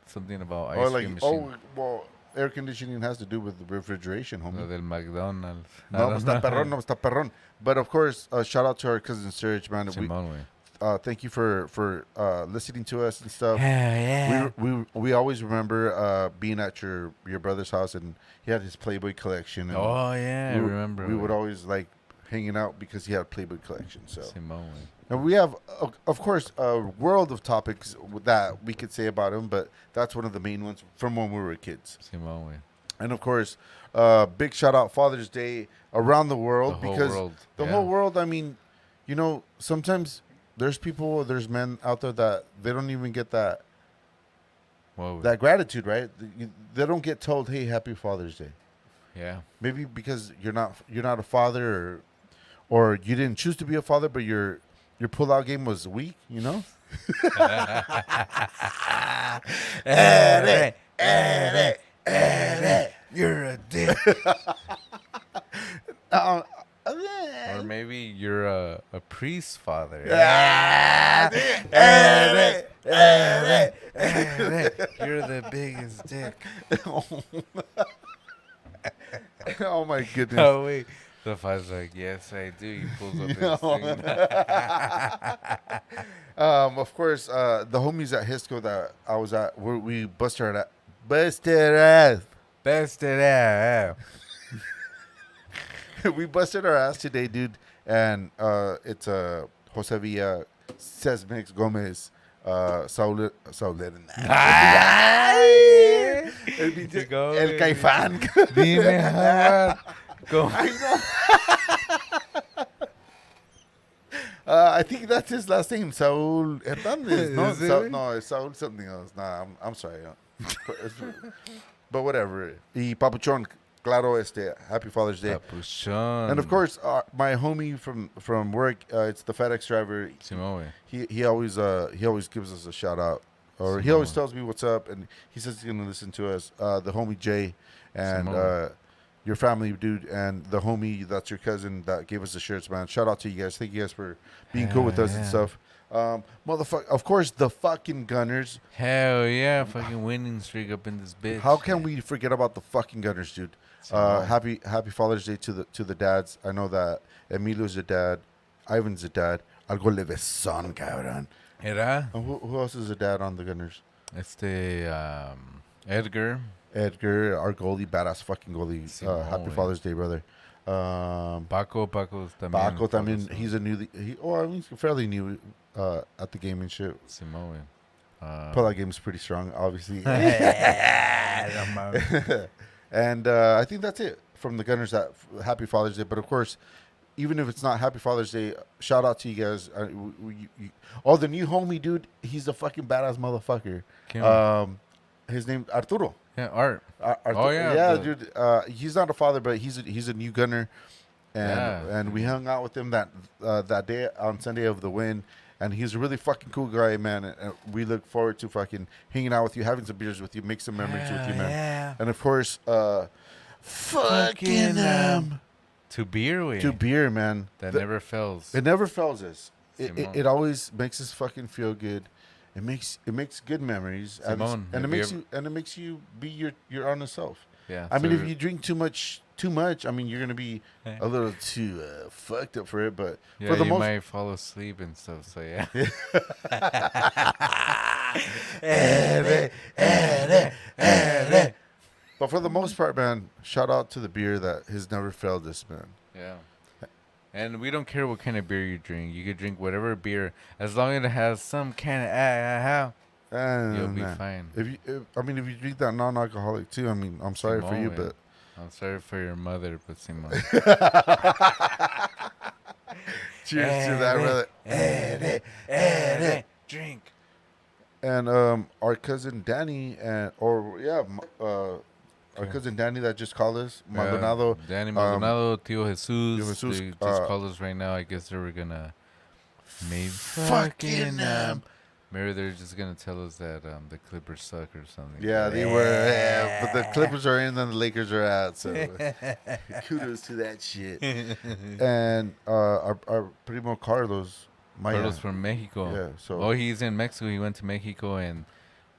something about Or ice like, cream machine. oh, well, air conditioning has to do with the refrigeration, Lo homie. del McDonald's. I No, don't pues está know. perrón, no, está perrón. But of course, shout out to our cousin Serge, man. Simone, way. Thank you for listening to us and stuff. Hell yeah. We always remember being at your brother's house, and he had his Playboy collection. And Oh yeah, I we, remember. we would always like hanging out because he had a Playboy collection. So, Simone. Way. and we have, of course, a world of topics that we could say about him, but that's one of the main ones from when we were kids. Simone. Way. And of course, big shout out Father's Day around the world The whole because world, the yeah. whole world. I mean, sometimes there's men out there that they don't even get that Whoa. gratitude, right? They don't get told, "Hey, Happy Father's Day." Yeah. Maybe because you're not a father, or you didn't choose to be a father, but your pull-out game was weak. You're a dick. Uh, Or maybe you're a priest father. You're the biggest dick. Oh my goodness. Oh wait. The father's like, yes, I do. He pulls up his thing. Of course, the homies at Hisco that I was at, we busted our ass. Bested out. We busted our ass today, dude. And it's Jose Villa, Cesmex Gomez, Saul El Caifán. Dime, Howard. Go. I think that's his last name, Saul Hernandez. No, Is it? No, it's Saul something else. Nah, I'm sorry. But whatever. Y Papuchon, claro, Happy Father's Day. Capuchon. And of course, my homie from work, it's the FedEx driver. Simone. He always gives us a shout out, or he always tells me what's up, and he says he's gonna listen to us. The homie Jay, and Simone. your family, dude, and the homie that's your cousin that gave us the shirts, man. Shout out to you guys. Thank you guys for being cool with us and yeah. stuff. Motherfucker, of course, the fucking Gunners. Hell yeah, fucking winning streak up in this bitch. How can we forget about the fucking Gunners, dude? Happy Father's Day to the dads. I know that Emilio's a dad, Ivan's a dad. Algo le son, cabrón. Era? Who else is a dad on the Gunners? Edgar. Edgar, our goalie, badass fucking goalie. Simón, Happy güey. Father's Day, brother. Paco's también. Paco, I mean, Paco's, he's a new. I mean, he's fairly new at the game and shit. Simone. Pull-out game's pretty strong, obviously. No mames. And I think that's it from the Gunners. That Happy Father's Day, but of course, even if it's not Happy Father's Day, shout out to you guys. The new homie, dude, he's a fucking badass motherfucker. His name Arturo. Yeah, Art. Arturo. Oh, yeah, yeah, the- dude. He's not a father, but he's a new Gunner, and we hung out with him that day on Sunday of the win. And he's a really fucking cool guy, man. And we look forward to fucking hanging out with you, having some beers with you, make some memories with you, man. Yeah. And of course, fucking To beer, we. to beer, man. That never fails. It never fails us. Simón. It always makes us fucking feel good. It makes good memories, Simón, and it have you makes you be your honest self. Yeah. I mean, so- if you drink too much, I mean, you're gonna be a little too fucked up for it. But yeah, for the you most, might fall asleep and stuff. So yeah. but for the most part, man, shout out to the beer that has never failed us, man. Yeah. And we don't care what kind of beer you drink. You could drink whatever beer, as long as it has some kind of you'll be fine. If you drink that non-alcoholic too, I mean, I'm sorry for you, Simón, but I'm sorry for your mother, but Simón. cheers to that, brother. Drink. And our cousin Danny our Okay. cousin Danny that just called us, Maldonado. Danny Um, Maldonado, Tio Jesus, Jesus, they just called us right now. I guess they were gonna maybe fucking maybe they're just gonna tell us that the Clippers suck or something. yeah, they were, but the Clippers are in and the Lakers are out. So kudos to that shit. And our primo Carlos Maya, Carlos from Mexico. yeah. So Oh, he's in Mexico. He went to Mexico and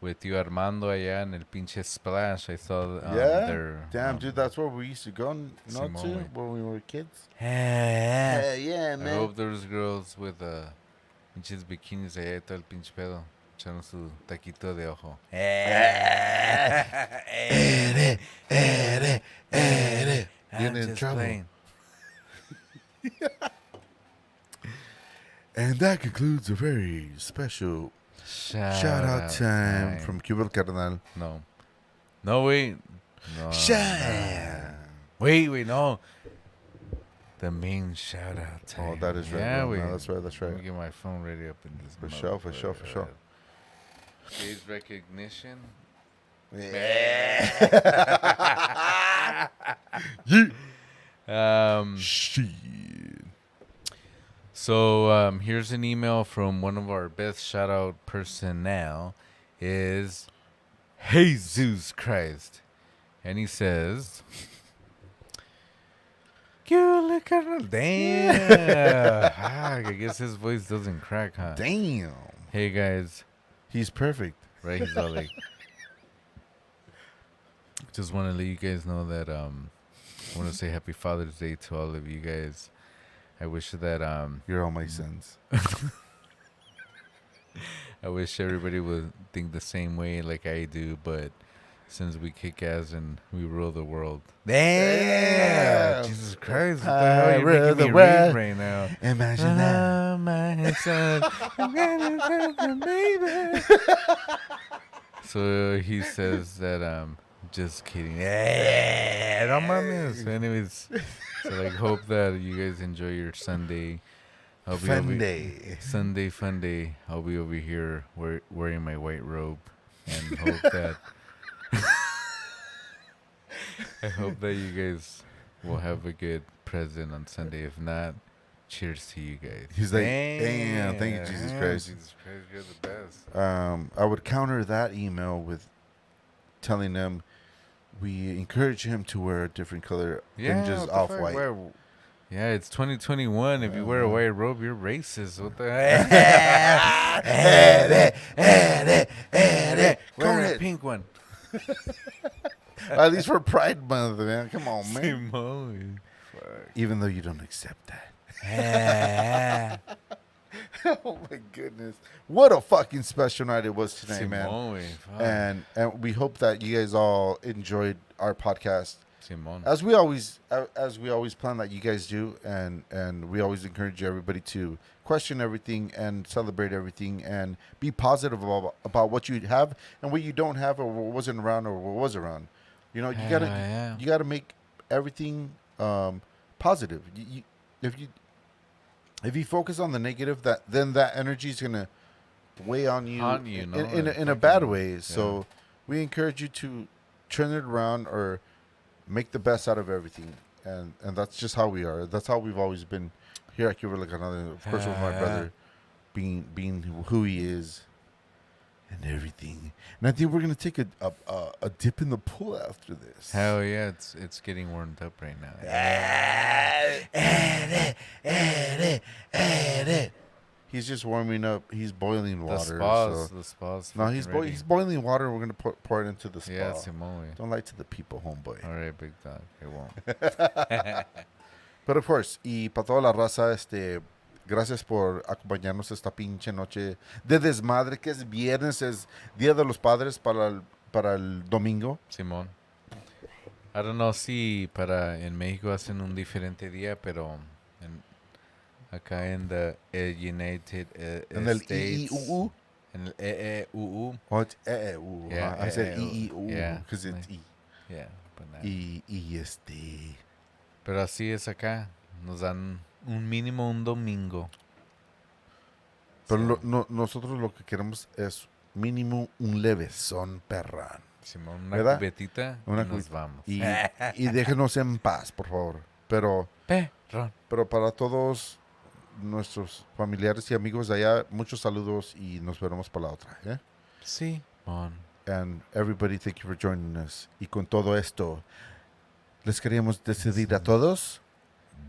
with you Armando allá en el pinche splash. I saw yeah, their damn dude, that's where we used to go, not to Simone. when we were kids. Yeah, Yeah, I man. hope there's girls with pinches bikinis allá y todo el pinche pedo. Echando su taquito de ojo. Getting in just trouble. playing. And that concludes a very special shout out time from Cuba Carnal. No. No, wait. No. Wait, no. The main shout out time. Oh, that is right. Yeah, bro. wait. No, that's right. That's Let me right. get my phone ready up in this. For sure, for sure, for sure. Gaze recognition. Shit. So here's an email from one of our best shout out personnel is Jesus Christ. And he says Damn. I guess his voice doesn't crack, huh? Damn. Hey guys. He's perfect. Right? He's all like just want to let you guys know that I want to say happy Father's Day to all of you guys. I wish that You're all my sons. I wish everybody would think the same way like I do, but since we kick ass and we rule the world. Damn. Jesus Christ. What the hell? You're making me read right now. Imagine that. My son. I'm gonna baby. So he says that just kidding. No mames. So anyways, so like hope that you guys enjoy your Sunday. Sunday fun day. I'll be over here wearing my white robe and hope that I hope that you guys will have a good present on Sunday. If not, cheers to you guys. He's like, damn, thank you, Jesus Christ. Jesus Christ, you're the best. I would counter that email with telling them we encourage him to wear a different color than just off white. Yeah, it's 2021. If you wear a white robe, you're racist. What the heck? Wear a pink one. At least for Pride Month, man. Come on, man. Simone. Even though you don't accept that. Oh my goodness. What a fucking special night it was today, Simone, man. And we hope that you guys all enjoyed our podcast. Simone. As we always plan that you guys do, and we always encourage everybody to question everything and celebrate everything and be positive about what you have and what you don't have or what wasn't around or what was around. You know, you gotta make everything positive. If you focus on the negative, then that energy is gonna weigh on you, in a bad way. Yeah. So we encourage you to turn it around or make the best out of everything, and that's just how we are. That's how we've always been here at Cuba Like Another. Of course, with my brother being who he is and everything. And I think we're gonna take a dip in the pool after this. Hell yeah, it's getting warmed up right now. He's just warming up. He's boiling water. The spa's no, he's boiling water. We're gonna pour it into the spa. Yeah, Simone. Don't lie to the people, homeboy. All right, big dog. It won't. But of course, y para toda la raza, gracias por acompañarnos esta pinche noche de desmadre, que es viernes, es Día de los Padres para el domingo. Simón. I don't know si en México hacen un diferente día, pero acá en the United en el States. IIUU. En el EEUU. Oh, it's EEUU. Yeah, I said IIUU because yeah. it's I. Yeah, but not. Pero así es acá. Nos dan un mínimo un domingo. Pero nosotros lo que queremos es mínimo un levesón, perra. Simón, una ¿Verdad? cubetita Una y nos vamos. Y déjenos en paz, por favor. Pero para todos nuestros familiares y amigos de allá, muchos saludos y nos veremos para la otra. ¿Eh? Sí. And everybody, thank you for joining us. Y con todo esto, les queríamos decidir a todos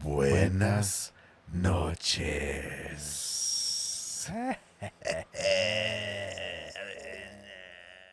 buenas noches.